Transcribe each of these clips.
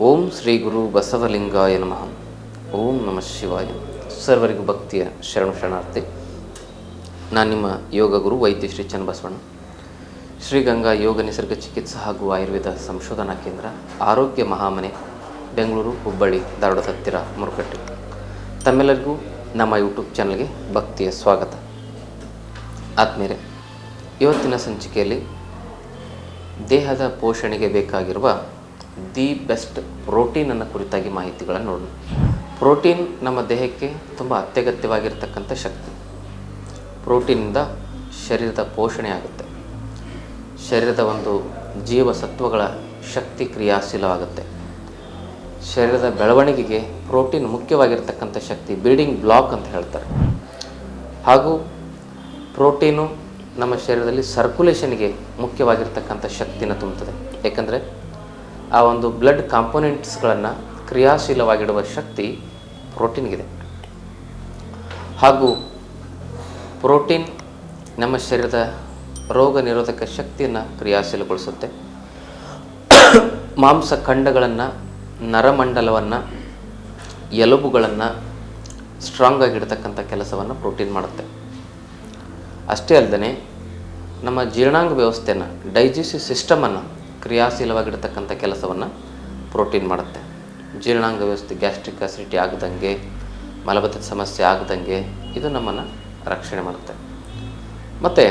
ಓಂ ಶ್ರೀ ಗುರು ಬಸವಲಿಂಗಾಯ ನಮಃ. ಓಂ ನಮಃ ಶಿವಾಯ. ಸರ್ವರಿಗೂ ಭಕ್ತಿಯ ಶರಣಾರ್ಥಿ. ನಾನು ನಿಮ್ಮ ಯೋಗ ಗುರು ವೈದ್ಯ ಶ್ರೀ ಚನ್ನಬಸವಣ್ಣ, ಶ್ರೀಗಂಗಾ ಯೋಗ ನಿಸರ್ಗ ಚಿಕಿತ್ಸಾ ಹಾಗೂ ಆಯುರ್ವೇದ ಸಂಶೋಧನಾ ಕೇಂದ್ರ, ಆರೋಗ್ಯ ಮಹಾಮನೆ, ಬೆಂಗಳೂರು, ಹುಬ್ಬಳ್ಳಿ, ಧಾರವಾಡದ ಹತ್ತಿರ ಮುರುಕಟ್ಟೆ. ತಮ್ಮೆಲ್ಲರಿಗೂ ನಮ್ಮ ಯೂಟ್ಯೂಬ್ ಚಾನಲ್ಗೆ ಭಕ್ತಿಯ ಸ್ವಾಗತ. ಆದ್ಮೇಲೆ ಇವತ್ತಿನ ಸಂಚಿಕೆಯಲ್ಲಿ ದೇಹದ ಪೋಷಣೆಗೆ ಬೇಕಾಗಿರುವ ದಿ ಬೆಸ್ಟ್ ಪ್ರೋಟೀನನ್ನು ಕುರಿತಾಗಿ ಮಾಹಿತಿಗಳನ್ನು ನೋಡೋಣ. ಪ್ರೋಟೀನ್ ನಮ್ಮ ದೇಹಕ್ಕೆ ತುಂಬ ಅತ್ಯಗತ್ಯವಾಗಿರ್ತಕ್ಕಂಥ ಶಕ್ತಿ. ಪ್ರೋಟೀನಿಂದ ಶರೀರದ ಪೋಷಣೆ ಆಗುತ್ತೆ, ಶರೀರದ ಒಂದು ಜೀವಸತ್ವಗಳ ಶಕ್ತಿ ಕ್ರಿಯಾಶೀಲವಾಗುತ್ತೆ. ಶರೀರದ ಬೆಳವಣಿಗೆಗೆ ಪ್ರೋಟೀನ್ ಮುಖ್ಯವಾಗಿರ್ತಕ್ಕಂಥ ಶಕ್ತಿ, ಬಿಲ್ಡಿಂಗ್ ಬ್ಲಾಕ್ ಅಂತ ಹೇಳ್ತಾರೆ. ಹಾಗೂ ಪ್ರೋಟೀನು ನಮ್ಮ ಶರೀರದಲ್ಲಿ ಸರ್ಕ್ಯುಲೇಷನ್ಗೆ ಮುಖ್ಯವಾಗಿರ್ತಕ್ಕಂಥ ಶಕ್ತಿನ ತುಂಬುತ್ತದೆ. ಏಕೆಂದರೆ ಆ ಒಂದು ಬ್ಲಡ್ ಕಾಂಪೋನೆಂಟ್ಸ್ಗಳನ್ನು ಕ್ರಿಯಾಶೀಲವಾಗಿಡುವ ಶಕ್ತಿ ಪ್ರೋಟೀನ್ಗಿದೆ. ಹಾಗೂ ಪ್ರೋಟೀನ್ ನಮ್ಮ ಶರೀರದ ರೋಗ ನಿರೋಧಕ ಶಕ್ತಿಯನ್ನು ಕ್ರಿಯಾಶೀಲಗೊಳಿಸುತ್ತೆ. ಮಾಂಸಖಂಡಗಳನ್ನು, ನರಮಂಡಲವನ್ನು, ಎಲುಬುಗಳನ್ನು ಸ್ಟ್ರಾಂಗ್ ಆಗಿಡ್ತಕ್ಕಂಥ ಕೆಲಸವನ್ನು ಪ್ರೋಟೀನ್ ಮಾಡುತ್ತೆ. ಅಷ್ಟೇ ಅಲ್ಲದೆ ನಮ್ಮ ಜೀರ್ಣಾಂಗ ವ್ಯವಸ್ಥೆಯನ್ನು, ಡೈಜೆಸ್ಟಿವ್ ಸಿಸ್ಟಮನ್ನು ಕ್ರಿಯಾಶೀಲವಾಗಿರ್ತಕ್ಕಂಥ ಕೆಲಸವನ್ನು ಪ್ರೋಟೀನ್ ಮಾಡುತ್ತೆ. ಜೀರ್ಣಾಂಗ ವ್ಯವಸ್ಥೆ ಗ್ಯಾಸ್ಟ್ರಿಕ್ ಅಸಿಡಿಟಿ ಆಗದಂಗೆ, ಮಲಬದ್ಧತೆ ಸಮಸ್ಯೆ ಆಗದಂಗೆ ಇದು ನಮ್ಮನ್ನು ರಕ್ಷಣೆ ಮಾಡುತ್ತೆ. ಮತ್ತು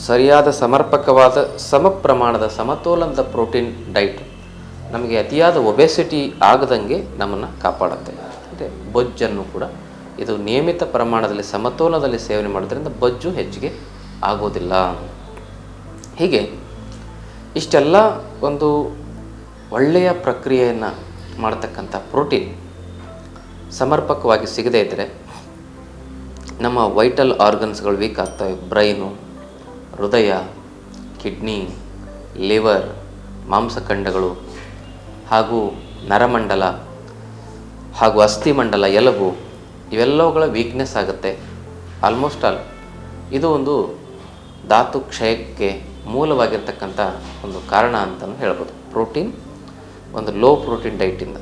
ಸರಿಯಾದ ಸಮರ್ಪಕವಾದ ಸಮ ಪ್ರಮಾಣದ ಸಮತೋಲನದ ಪ್ರೋಟೀನ್ ಡೈಟ್ ನಮಗೆ ಅತಿಯಾದ ಒಬೆಸಿಟಿ ಆಗದಂಗೆ ನಮ್ಮನ್ನು ಕಾಪಾಡುತ್ತೆ. ಅಂದರೆ ಬೊಜ್ಜನ್ನು ಕೂಡ ಇದು ನಿಯಮಿತ ಪ್ರಮಾಣದಲ್ಲಿ ಸಮತೋಲನದಲ್ಲಿ ಸೇವನೆ ಮಾಡೋದ್ರಿಂದ ಬೊಜ್ಜು ಹೆಚ್ಚಿಗೆ ಆಗೋದಿಲ್ಲ. ಹೀಗೆ ಇಷ್ಟೆಲ್ಲ ಒಂದು ಒಳ್ಳೆಯ ಪ್ರಕ್ರಿಯೆಯನ್ನು ಮಾಡತಕ್ಕಂಥ ಪ್ರೋಟೀನ್ ಸಮರ್ಪಕವಾಗಿ ಸಿಗದೇ ಇದ್ದರೆ ನಮ್ಮ ವೈಟಲ್ ಆರ್ಗನ್ಸ್ಗಳು ವೀಕ್ ಆಗ್ತವೆ. ಬ್ರೈನು, ಹೃದಯ, ಕಿಡ್ನಿ, ಲಿವರ್, ಮಾಂಸಖಂಡಗಳು ಹಾಗೂ ನರಮಂಡಲ ಹಾಗೂ ಅಸ್ಥಿಮಂಡಲ, ಎಲುಬು ಇವೆಲ್ಲವುಗಳ ವೀಕ್ನೆಸ್ ಆಗುತ್ತೆ. ಆಲ್ಮೋಸ್ಟ್ ಆಲ್ ಇದು ಒಂದು ಧಾತು ಕ್ಷಯಕ್ಕೆ ಮೂಲವಾಗಿರ್ತಕ್ಕಂಥ ಒಂದು ಕಾರಣ ಅಂತಲೂ ಹೇಳ್ಬೋದು. ಪ್ರೋಟೀನ್ ಒಂದು ಲೋ ಪ್ರೋಟೀನ್ ಡೈಟಿಂದ.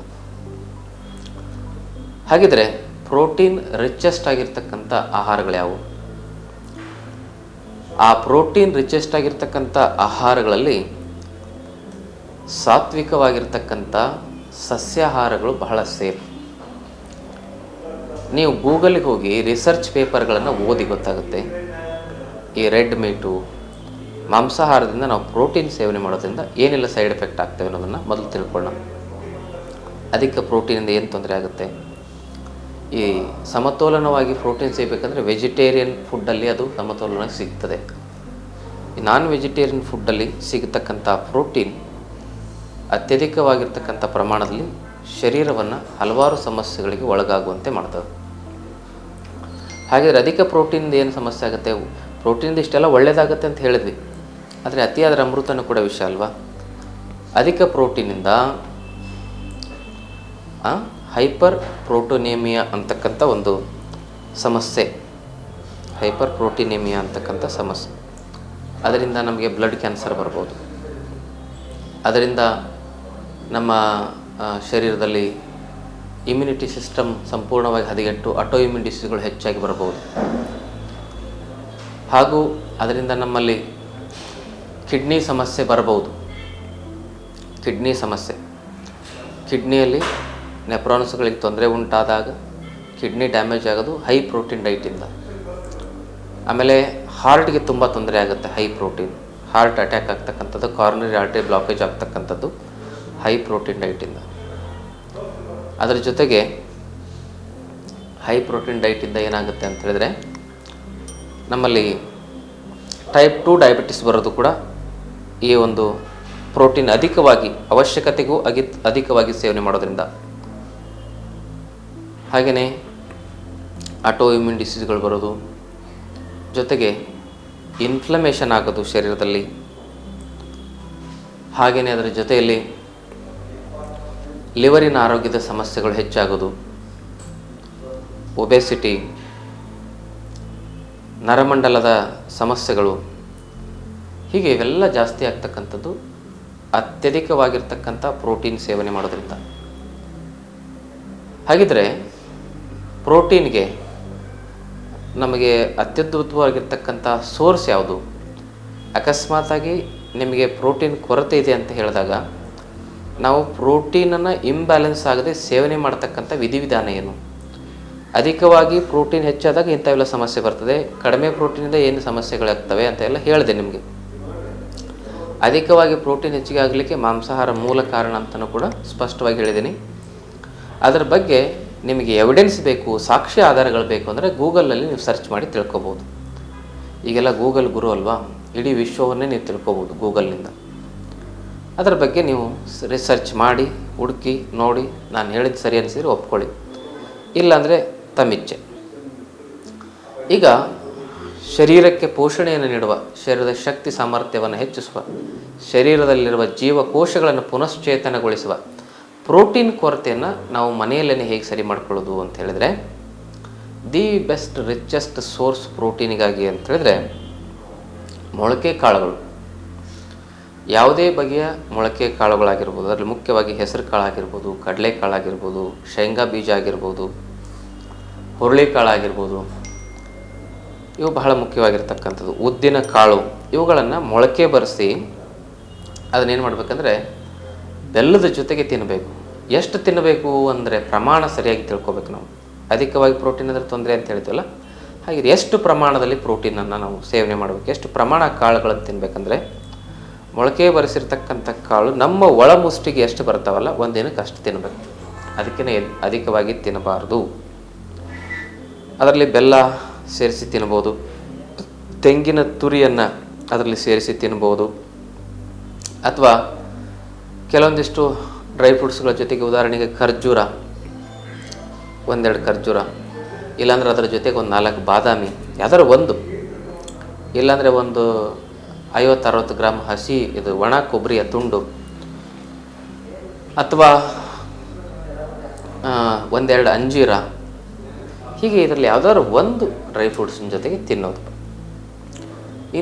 ಹಾಗಿದ್ರೆ ಪ್ರೋಟೀನ್ ರಿಚೆಸ್ಟ್ ಆಗಿರ್ತಕ್ಕಂಥ ಆಹಾರಗಳು ಯಾವುವು? ಆ ಪ್ರೋಟೀನ್ ರಿಚೆಸ್ಟ್ ಆಗಿರ್ತಕ್ಕಂಥ ಆಹಾರಗಳಲ್ಲಿ ಸಾತ್ವಿಕವಾಗಿರ್ತಕ್ಕಂಥ ಸಸ್ಯಾಹಾರಗಳು ಬಹಳ ಸೇಫ್. ನೀವು ಗೂಗಲ್ಗೆ ಹೋಗಿ ರಿಸರ್ಚ್ ಪೇಪರ್ಗಳನ್ನು ಓದಿ ಗೊತ್ತಾಗುತ್ತೆ. ಈ ರೆಡ್ ಮೀಟು, ಮಾಂಸಾಹಾರದಿಂದ ನಾವು ಪ್ರೋಟೀನ್ ಸೇವನೆ ಮಾಡೋದ್ರಿಂದ ಏನೆಲ್ಲ ಸೈಡ್ ಎಫೆಕ್ಟ್ ಆಗ್ತವೆ ಅನ್ನೋದನ್ನು ಮೊದಲು ತಿಳ್ಕೊಳ್ಳೋಣ. ಅಧಿಕ ಪ್ರೋಟೀನಿಂದ ಏನು ತೊಂದರೆ ಆಗುತ್ತೆ? ಈ ಸಮತೋಲನವಾಗಿ ಪ್ರೋಟೀನ್ ಸಿಗಬೇಕಂದ್ರೆ ವೆಜಿಟೇರಿಯನ್ ಫುಡ್ಡಲ್ಲಿ ಅದು ಸಮತೋಲನ ಸಿಗ್ತದೆ. ಈ ನಾನ್ ವೆಜಿಟೇರಿಯನ್ ಫುಡ್ಡಲ್ಲಿ ಸಿಗತಕ್ಕಂಥ ಪ್ರೋಟೀನ್ ಅತ್ಯಧಿಕವಾಗಿರ್ತಕ್ಕಂಥ ಪ್ರಮಾಣದಲ್ಲಿ ಶರೀರವನ್ನು ಹಲವಾರು ಸಮಸ್ಯೆಗಳಿಗೆ ಒಳಗಾಗುವಂತೆ ಮಾಡ್ತದೆ. ಹಾಗಾದರೆ ಅಧಿಕ ಪ್ರೋಟೀನಿಂದ ಏನು ಸಮಸ್ಯೆ ಆಗುತ್ತೆ? ಪ್ರೋಟೀನಿಂದ ಇಷ್ಟೆಲ್ಲ ಒಳ್ಳೆಯದಾಗುತ್ತೆ ಅಂತ ಹೇಳಿದ್ವಿ, ಆದರೆ ಅತಿಯಾದರೆ ಅಮೃತನೂ ಕೂಡ ವಿಷ ಅಲ್ವಾ? ಅಧಿಕ ಪ್ರೋಟೀನಿಂದ ಹೈಪರ್ ಪ್ರೋಟೋನೇಮಿಯಾ ಅಂತಕ್ಕಂಥ ಒಂದು ಸಮಸ್ಯೆ, ಹೈಪರ್ ಪ್ರೋಟೀನೇಮಿಯಾ ಅಂತಕ್ಕಂಥ ಸಮಸ್ಯೆ. ಅದರಿಂದ ನಮಗೆ ಬ್ಲಡ್ ಕ್ಯಾನ್ಸರ್ ಬರ್ಬೋದು. ಅದರಿಂದ ನಮ್ಮ ಶರೀರದಲ್ಲಿ ಇಮ್ಯುನಿಟಿ ಸಿಸ್ಟಮ್ ಸಂಪೂರ್ಣವಾಗಿ ಹದಗೆಟ್ಟು ಆಟೋ ಇಮ್ಯೂನ್ ಡಿಸೀಸ್ಗಳು ಹೆಚ್ಚಾಗಿ ಬರ್ಬೋದು. ಹಾಗೂ ಅದರಿಂದ ನಮ್ಮಲ್ಲಿ ಕಿಡ್ನಿ ಸಮಸ್ಯೆ ಬರಬಹುದು. ಕಿಡ್ನಿ ಸಮಸ್ಯೆ, ಕಿಡ್ನಿಯಲ್ಲಿ ನೆಪ್ರಾನ್ಸ್ಗಳಿಗೆ ತೊಂದರೆ ಉಂಟಾದಾಗ ಕಿಡ್ನಿ ಡ್ಯಾಮೇಜ್ ಆಗೋದು ಹೈ ಪ್ರೋಟೀನ್ ಡೈಟಿಂದ. ಆಮೇಲೆ ಹಾರ್ಟ್ಗೆ ತುಂಬ ತೊಂದರೆ ಆಗುತ್ತೆ ಹೈ ಪ್ರೋಟೀನ್. ಹಾರ್ಟ್ ಅಟ್ಯಾಕ್ ಆಗ್ತಕ್ಕಂಥದ್ದು, ಕಾರ್ನರಿ ಆರ್ಟರಿ ಬ್ಲಾಕೇಜ್ ಆಗ್ತಕ್ಕಂಥದ್ದು ಹೈ ಪ್ರೋಟೀನ್ ಡೈಟಿಂದ. ಅದರ ಜೊತೆಗೆ ಹೈ ಪ್ರೋಟೀನ್ ಡೈಟಿಂದ ಏನಾಗುತ್ತೆ ಅಂತ ಹೇಳಿದ್ರೆ ನಮ್ಮಲ್ಲಿ ಟೈಪ್ 2 ಡಯಾಬಿಟಿಸ್ ಬರೋದು ಕೂಡ ಈ ಒಂದು ಪ್ರೋಟೀನ್ ಅಧಿಕವಾಗಿ, ಅವಶ್ಯಕತೆಗೂ ಅಧಿಕವಾಗಿ ಸೇವನೆ ಮಾಡೋದ್ರಿಂದ. ಹಾಗೆಯೇ ಆಟೋ ಇಮ್ಯೂನ್ ಡಿಸೀಸ್ಗಳು ಬರೋದು, ಜೊತೆಗೆ ಇನ್ಫ್ಲಮೇಷನ್ ಆಗೋದು ಶರೀರದಲ್ಲಿ. ಹಾಗೆಯೇ ಅದರ ಜೊತೆಯಲ್ಲಿ ಲಿವರಿನ ಆರೋಗ್ಯದ ಸಮಸ್ಯೆಗಳು ಹೆಚ್ಚಾಗೋದು, ಒಬೆಸಿಟಿ, ನರಮಂಡಲದ ಸಮಸ್ಯೆಗಳು, ಹೀಗೆ ಇವೆಲ್ಲ ಜಾಸ್ತಿ ಆಗ್ತಕ್ಕಂಥದ್ದು ಅತ್ಯಧಿಕವಾಗಿರ್ತಕ್ಕಂಥ ಪ್ರೋಟೀನ್ ಸೇವನೆ ಮಾಡೋದ್ರಿಂದ. ಹಾಗಿದ್ರೆ ಪ್ರೋಟೀನ್ಗೆ ನಮಗೆ ಅತ್ಯದ್ಭುತವಾಗಿರ್ತಕ್ಕಂಥ ಸೋರ್ಸ್ ಯಾವುದು? ಅಕಸ್ಮಾತಾಗಿ ನಿಮಗೆ ಪ್ರೋಟೀನ್ ಕೊರತೆ ಇದೆ ಅಂತ ಹೇಳಿದಾಗ ನಾವು ಪ್ರೋಟೀನನ್ನು ಇಂಬ್ಯಾಲೆನ್ಸ್ ಆಗದೆ ಸೇವನೆ ಮಾಡ್ತಕ್ಕಂಥ ವಿಧಿವಿಧಾನ ಏನು? ಅಧಿಕವಾಗಿ ಪ್ರೋಟೀನ್ ಹೆಚ್ಚಾದಾಗ ಇಂಥವೆಲ್ಲ ಸಮಸ್ಯೆ ಬರ್ತದೆ, ಕಡಿಮೆ ಪ್ರೋಟೀನಿಂದ ಏನು ಸಮಸ್ಯೆಗಳಾಗ್ತವೆ ಅಂತ ಎಲ್ಲ ಹೇಳಿದೆ ನಿಮಗೆ. ಅಧಿಕವಾಗಿ ಪ್ರೋಟೀನ್ ಹೆಚ್ಚಿಗೆ ಆಗಲಿಕ್ಕೆ ಮಾಂಸಾಹಾರ ಮೂಲ ಕಾರಣ ಅಂತಲೂ ಕೂಡ ಸ್ಪಷ್ಟವಾಗಿ ಹೇಳಿದ್ದೀನಿ. ಅದರ ಬಗ್ಗೆ ನಿಮಗೆ ಎವಿಡೆನ್ಸ್ ಬೇಕು, ಸಾಕ್ಷಿ ಆಧಾರಗಳು ಬೇಕು ಅಂದರೆ ಗೂಗಲಲ್ಲಿ ನೀವು ಸರ್ಚ್ ಮಾಡಿ ತಿಳ್ಕೊಬೋದು. ಈಗೆಲ್ಲ ಗೂಗಲ್ ಗುರು ಅಲ್ವಾ, ಇಡೀ ವಿಶ್ವವನ್ನೇ ನೀವು ತಿಳ್ಕೊಬೋದು ಗೂಗಲ್ನಿಂದ. ಅದರ ಬಗ್ಗೆ ನೀವು ರಿಸರ್ಚ್ ಮಾಡಿ ಹುಡುಕಿ ನೋಡಿ, ನಾನು ಹೇಳಿದ್ದು ಸರಿ ಅನಿಸಿದರೆ ಒಪ್ಕೊಳ್ಳಿ, ಇಲ್ಲಾಂದರೆ ತಮ್ಮಿಚ್ಛೆ. ಈಗ ಶರೀರಕ್ಕೆ ಪೋಷಣೆಯನ್ನು ನೀಡುವ, ಶರೀರದ ಶಕ್ತಿ ಸಾಮರ್ಥ್ಯವನ್ನು ಹೆಚ್ಚಿಸುವ, ಶರೀರದಲ್ಲಿರುವ ಜೀವಕೋಶಗಳನ್ನು ಪುನಶ್ಚೇತನಗೊಳಿಸುವ ಪ್ರೋಟೀನ್ ಕೊರತೆಯನ್ನು ನಾವು ಮನೆಯಲ್ಲೇ ಹೇಗೆ ಸರಿ ಮಾಡ್ಕೊಳ್ಳೋದು ಅಂತ ಹೇಳಿದರೆ, ದಿ ಬೆಸ್ಟ್ ರಿಚೆಸ್ಟ್ ಸೋರ್ಸ್ ಪ್ರೋಟೀನಿಗಾಗಿ ಅಂತ ಹೇಳಿದ್ರೆ ಮೊಳಕೆ ಕಾಳುಗಳು. ಯಾವುದೇ ಬಗೆಯ ಮೊಳಕೆ ಕಾಳುಗಳಾಗಿರ್ಬೋದು, ಅದರಲ್ಲಿ ಮುಖ್ಯವಾಗಿ ಹೆಸರು ಕಾಳಾಗಿರ್ಬೋದು, ಕಡಲೆಕಾಳಾಗಿರ್ಬೋದು, ಶೇಂಗಾ ಬೀಜ ಆಗಿರ್ಬೋದು, ಹುರುಳಿಕಾಳಾಗಿರ್ಬೋದು, ಇವು ಬಹಳ ಮುಖ್ಯವಾಗಿರ್ತಕ್ಕಂಥದ್ದು. ಉದ್ದಿನ ಕಾಳು ಇವುಗಳನ್ನು ಮೊಳಕೆ ಬರೆಸಿ ಅದನ್ನೇನು ಮಾಡಬೇಕಂದ್ರೆ ಬೆಲ್ಲದ ಜೊತೆಗೆ ತಿನ್ನಬೇಕು. ಎಷ್ಟು ತಿನ್ನಬೇಕು ಅಂದರೆ ಪ್ರಮಾಣ ಸರಿಯಾಗಿ ತಿಳ್ಕೊಬೇಕು ನಾವು. ಅಧಿಕವಾಗಿ ಪ್ರೋಟೀನ್ ಅಂದರೆ ತೊಂದರೆ ಅಂತ ಹೇಳ್ತೀವಲ್ಲ, ಹಾಗೆ ಎಷ್ಟು ಪ್ರಮಾಣದಲ್ಲಿ ಪ್ರೋಟೀನನ್ನು ನಾವು ಸೇವನೆ ಮಾಡಬೇಕು, ಎಷ್ಟು ಪ್ರಮಾಣ ಕಾಳುಗಳನ್ನು ತಿನ್ನಬೇಕಂದ್ರೆ ಮೊಳಕೆ ಬರೆಸಿರ್ತಕ್ಕಂಥ ಕಾಳು ನಮ್ಮ ಒಳ ಮುಷ್ಟಿಗೆ ಎಷ್ಟು ಬರ್ತಾವಲ್ಲ ಒಂದು ದಿನಕ್ಕೆ ಅಷ್ಟು ತಿನ್ನಬೇಕು, ಅದಕ್ಕೇ ಅಧಿಕವಾಗಿ ತಿನ್ನಬಾರ್ದು. ಅದರಲ್ಲಿ ಬೆಲ್ಲ ಸೇರಿಸಿ ತಿನ್ಬೋದು, ತೆಂಗಿನ ತುರಿಯನ್ನು ಅದರಲ್ಲಿ ಸೇರಿಸಿ ತಿನ್ಬೋದು, ಅಥವಾ ಕೆಲವೊಂದಿಷ್ಟು ಡ್ರೈ ಫ್ರೂಟ್ಸ್ಗಳ ಜೊತೆಗೆ ಉದಾಹರಣೆಗೆ ಖರ್ಜೂರ, ಒಂದೆರಡು ಖರ್ಜೂರ, ಇಲ್ಲಾಂದ್ರೆ ಅದರ ಜೊತೆಗೆ ಒಂದು 4 ಬಾದಾಮಿ, ಯಾವ್ದಾರು ಒಂದು, ಇಲ್ಲಾಂದರೆ ಒಂದು 50-60 ಗ್ರಾಮ್ ಹಸಿ ಇದು ಒಣ ಕೊಬ್ಬರಿಯ ತುಂಡು, ಅಥವಾ ಒಂದೆರಡು ಅಂಜೀರ, ಹೀಗೆ ಇದರಲ್ಲಿ ಯಾವುದಾದ್ರು ಒಂದು ಡ್ರೈ ಫ್ರೂಟ್ಸಿನ ಜೊತೆಗೆ ತಿನ್ನೋದು.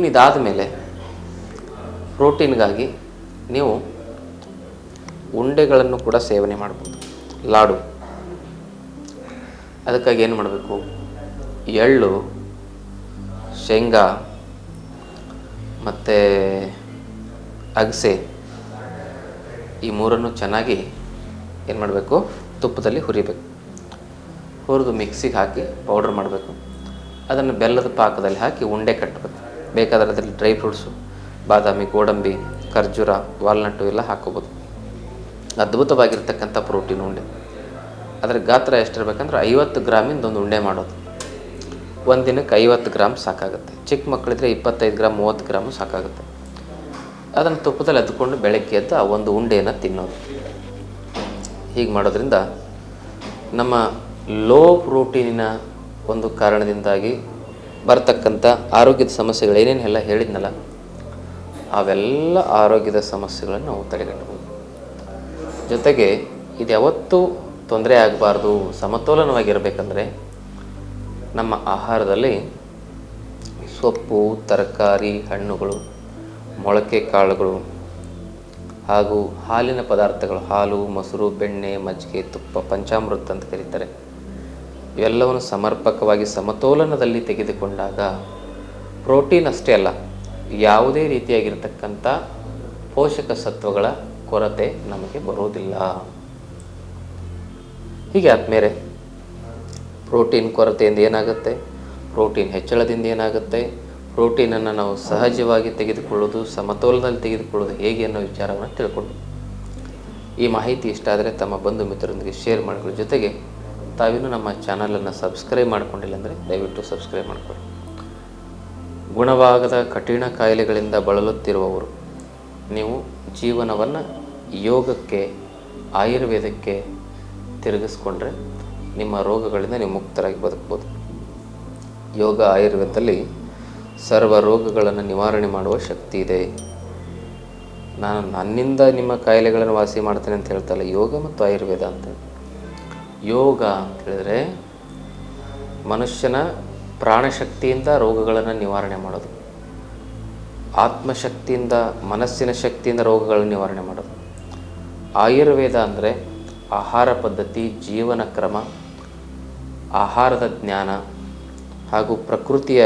ಇದಾದ ಮೇಲೆ ಪ್ರೋಟೀನ್ಗಾಗಿ ನೀವು ಉಂಡೆಗಳನ್ನು ಕೂಡ ಸೇವನೆ ಮಾಡ್ಬೋದು, ಲಾಡು. ಅದಕ್ಕಾಗಿ ಏನು ಮಾಡಬೇಕು, ಎಳ್ಳು, ಶೇಂಗಾ ಮತ್ತು ಅಗಸೆ ಈ ಮೂರನ್ನು ಚೆನ್ನಾಗಿ ಏನು ಮಾಡಬೇಕು, ತುಪ್ಪದಲ್ಲಿ ಹುರಿಬೇಕು. ಹುರಿದು ಮಿಕ್ಸಿಗೆ ಹಾಕಿ ಪೌಡ್ರ್ ಮಾಡಬೇಕು. ಅದನ್ನು ಬೆಲ್ಲದ ಪಾಕದಲ್ಲಿ ಹಾಕಿ ಉಂಡೆ ಕಟ್ಟಬೇಕು. ಬೇಕಾದರೆ ಅದರಲ್ಲಿ ಡ್ರೈ ಫ್ರೂಟ್ಸು, ಬಾದಾಮಿ, ಗೋಡಂಬಿ, ಖರ್ಜೂರ, ವಾಲ್ನಟ್ಟು ಎಲ್ಲ ಹಾಕೋಬೋದು. ಅದ್ಭುತವಾಗಿರ್ತಕ್ಕಂಥ ಪ್ರೋಟೀನ್ ಉಂಡೆ. ಅದರ ಗಾತ್ರ ಎಷ್ಟಿರಬೇಕಂದ್ರೆ 50 ಗ್ರಾಮಿಂದ ಒಂದು ಉಂಡೆ ಮಾಡೋದು. ಒಂದು ದಿನಕ್ಕೆ 50 ಗ್ರಾಮ್ ಸಾಕಾಗುತ್ತೆ. ಚಿಕ್ಕ ಮಕ್ಕಳಿದ್ರೆ 25 ಗ್ರಾಮ್ 30 ಗ್ರಾಮು ಸಾಕಾಗುತ್ತೆ. ಅದನ್ನು ತುಪ್ಪದಲ್ಲಿ ಅದ್ದುಕೊಂಡು ಬೆಳಗ್ಗೆ ಎದ್ದು ಆ ಒಂದು ಉಂಡೆಯನ್ನು ತಿನ್ನೋದು. ಹೀಗೆ ಮಾಡೋದ್ರಿಂದ ನಮ್ಮ ಲೋ ಪ್ರೋಟೀನಿನ ಒಂದು ಕಾರಣದಿಂದಾಗಿ ಬರ್ತಕ್ಕಂಥ ಆರೋಗ್ಯದ ಸಮಸ್ಯೆಗಳು ಏನೇನೆಲ್ಲ ಹೇಳಿದ್ನಲ್ಲ, ಅವೆಲ್ಲ ಆರೋಗ್ಯದ ಸಮಸ್ಯೆಗಳನ್ನು ನಾವು ತಡೆಗಟ್ಟಬಹುದು. ಜೊತೆಗೆ ಇದು ಯಾವತ್ತೂ ತೊಂದರೆ ಆಗಬಾರ್ದು, ಸಮತೋಲನವಾಗಿರಬೇಕಂದ್ರೆ ನಮ್ಮ ಆಹಾರದಲ್ಲಿ ಸೊಪ್ಪು, ತರಕಾರಿ, ಹಣ್ಣುಗಳು, ಮೊಳಕೆ ಕಾಳುಗಳು ಹಾಗೂ ಹಾಲಿನ ಪದಾರ್ಥಗಳು, ಹಾಲು, ಮೊಸರು, ಬೆಣ್ಣೆ, ಮಜ್ಜಿಗೆ, ತುಪ್ಪ, ಪಂಚಾಮೃತ ಅಂತ ಕರೀತಾರೆ, ಇವೆಲ್ಲವನ್ನು ಸಮರ್ಪಕವಾಗಿ ಸಮತೋಲನದಲ್ಲಿ ತೆಗೆದುಕೊಂಡಾಗ ಪ್ರೋಟೀನ್ ಅಷ್ಟೇ ಅಲ್ಲ, ಯಾವುದೇ ರೀತಿಯಾಗಿರ್ತಕ್ಕಂಥ ಪೋಷಕ ಸತ್ವಗಳ ಕೊರತೆ ನಮಗೆ ಬರೋದಿಲ್ಲ. ಹೀಗೆ ಆದಮೇಲೆ ಪ್ರೋಟೀನ್ ಕೊರತೆಯಿಂದ ಏನಾಗುತ್ತೆ, ಪ್ರೋಟೀನ್ ಹೆಚ್ಚಳದಿಂದ ಏನಾಗುತ್ತೆ, ಪ್ರೋಟೀನನ್ನು ನಾವು ಸಹಜವಾಗಿ ತೆಗೆದುಕೊಳ್ಳೋದು, ಸಮತೋಲನದಲ್ಲಿ ತೆಗೆದುಕೊಳ್ಳೋದು ಹೇಗೆ ಅನ್ನೋ ವಿಚಾರವನ್ನು ತಿಳ್ಕೊಂಡು, ಈ ಮಾಹಿತಿ ಇಷ್ಟ ಆದರೆ ತಮ್ಮ ಬಂಧು ಮಿತ್ರರೊಂದಿಗೆ ಶೇರ್ ಮಾಡಿಕೊಳ್ಳಿ. ಜೊತೆಗೆ ತಾವಿನ್ನೂ ನಮ್ಮ ಚಾನಲನ್ನು ಸಬ್ಸ್ಕ್ರೈಬ್ ಮಾಡ್ಕೊಂಡಿಲ್ಲ ಅಂದರೆ ದಯವಿಟ್ಟು ಸಬ್ಸ್ಕ್ರೈಬ್ ಮಾಡಿಕೊಳ್ಳಿ. ಗುಣವಾಗದ ಕಠಿಣ ಕಾಯಿಲೆಗಳಿಂದ ಬಳಲುತ್ತಿರುವವರು ನೀವು ಜೀವನವನ್ನು ಯೋಗಕ್ಕೆ, ಆಯುರ್ವೇದಕ್ಕೆ ತಿರುಗಿಸ್ಕೊಂಡ್ರೆ ನಿಮ್ಮ ರೋಗಗಳಿಂದ ನೀವು ಮುಕ್ತರಾಗಿ ಬದುಕ್ಬೋದು. ಯೋಗ ಆಯುರ್ವೇದದಲ್ಲಿ ಸರ್ವ ರೋಗಗಳನ್ನು ನಿವಾರಣೆ ಮಾಡುವ ಶಕ್ತಿ ಇದೆ. ನಾನು ನನ್ನಿಂದ ನಿಮ್ಮ ಕಾಯಿಲೆಗಳನ್ನು ವಾಸಿ ಮಾಡ್ತೇನೆ ಅಂತ ಹೇಳ್ತಲ್ಲ, ಯೋಗ ಮತ್ತು ಆಯುರ್ವೇದ ಅಂತ. ಯೋಗ ಅಂತ ಹೇಳಿದ್ರೆ ಮನುಷ್ಯನ ಪ್ರಾಣಶಕ್ತಿಯಿಂದ ರೋಗಗಳನ್ನು ನಿವಾರಣೆ ಮಾಡೋದು. ಆತ್ಮಶಕ್ತಿಯಿಂದ, ಮನಸ್ಸಿನ ಶಕ್ತಿಯಿಂದ ರೋಗಗಳನ್ನು ನಿವಾರಣೆ ಮಾಡೋದು. ಆಯುರ್ವೇದ ಅಂದರೆ ಆಹಾರ ಪದ್ಧತಿ, ಜೀವನ ಕ್ರಮ, ಆಹಾರದ ಜ್ಞಾನ ಹಾಗೂ ಪ್ರಕೃತಿಯ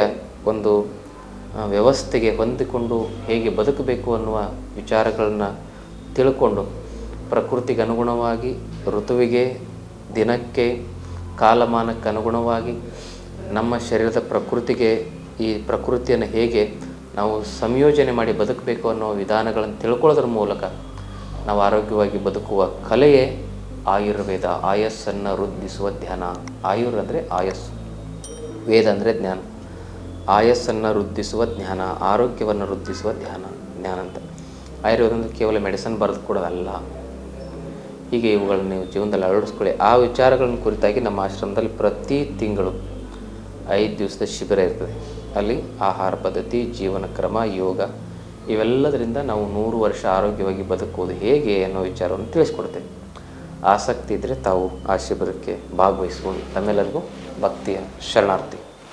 ಒಂದು ವ್ಯವಸ್ಥೆಗೆ ಹೊಂದಿಕೊಂಡು ಹೇಗೆ ಬದುಕಬೇಕು ಅನ್ನುವ ವಿಚಾರಗಳನ್ನು ತಿಳ್ಕೊಂಡು ಪ್ರಕೃತಿಗೆ ಅನುಗುಣವಾಗಿ, ಋತುವಿಗೆ, ದಿನಕ್ಕೆ, ಕಾಲಮಾನಕ್ಕೆ ಅನುಗುಣವಾಗಿ ನಮ್ಮ ಶರೀರದ ಪ್ರಕೃತಿಗೆ ಈ ಪ್ರಕೃತಿಯನ್ನು ಹೇಗೆ ನಾವು ಸಂಯೋಜನೆ ಮಾಡಿ ಬದುಕಬೇಕು ಅನ್ನೋ ವಿಧಾನಗಳನ್ನು ತಿಳ್ಕೊಳ್ಳೋದ್ರ ಮೂಲಕ ನಾವು ಆರೋಗ್ಯವಾಗಿ ಬದುಕುವ ಕಲೆಯೇ ಆಯುರ್ವೇದ. ಆಯಸ್ಸನ್ನು ವೃದ್ಧಿಸುವ ಧ್ಯಾನ. ಆಯುರ್ ಅಂದರೆ ಆಯಸ್ಸು, ವೇದ ಅಂದರೆ ಜ್ಞಾನ. ಆಯಸ್ಸನ್ನು ವೃದ್ಧಿಸುವ ಜ್ಞಾನ, ಆರೋಗ್ಯವನ್ನು ವೃದ್ಧಿಸುವ ಜ್ಞಾನ ಅಂತ. ಆಯುರ್ವೇದ ಅಂದರೆ ಕೇವಲ ಮೆಡಿಸನ್ ಬರೆದು ಕೊಡೋದಲ್ಲ. ಹೀಗೆ ಇವುಗಳನ್ನು ನೀವು ಜೀವನದಲ್ಲಿ ಅಳವಡಿಸ್ಕೊಳ್ಳಿ. ಆ ವಿಚಾರಗಳನ್ನು ಕುರಿತಾಗಿ ನಮ್ಮ ಆಶ್ರಮದಲ್ಲಿ ಪ್ರತಿ ತಿಂಗಳು 5 ದಿವಸದ ಶಿಬಿರ ಇರ್ತದೆ. ಅಲ್ಲಿ ಆಹಾರ ಪದ್ಧತಿ, ಜೀವನ ಕ್ರಮ, ಯೋಗ ಇವೆಲ್ಲದರಿಂದ ನಾವು 100 ವರ್ಷ ಆರೋಗ್ಯವಾಗಿ ಬದುಕುವುದು ಹೇಗೆ ಅನ್ನೋ ವಿಚಾರವನ್ನು ತಿಳಿಸ್ಕೊಡ್ತೇವೆ. ಆಸಕ್ತಿ ಇದ್ದರೆ ತಾವು ಆ ಶಿಬಿರಕ್ಕೆ ಭಾಗವಹಿಸ್ಬೋದು. ತಮ್ಮೆಲ್ಲರಿಗೂ ಭಕ್ತಿಯ ಶರಣಾರ್ಥಿ.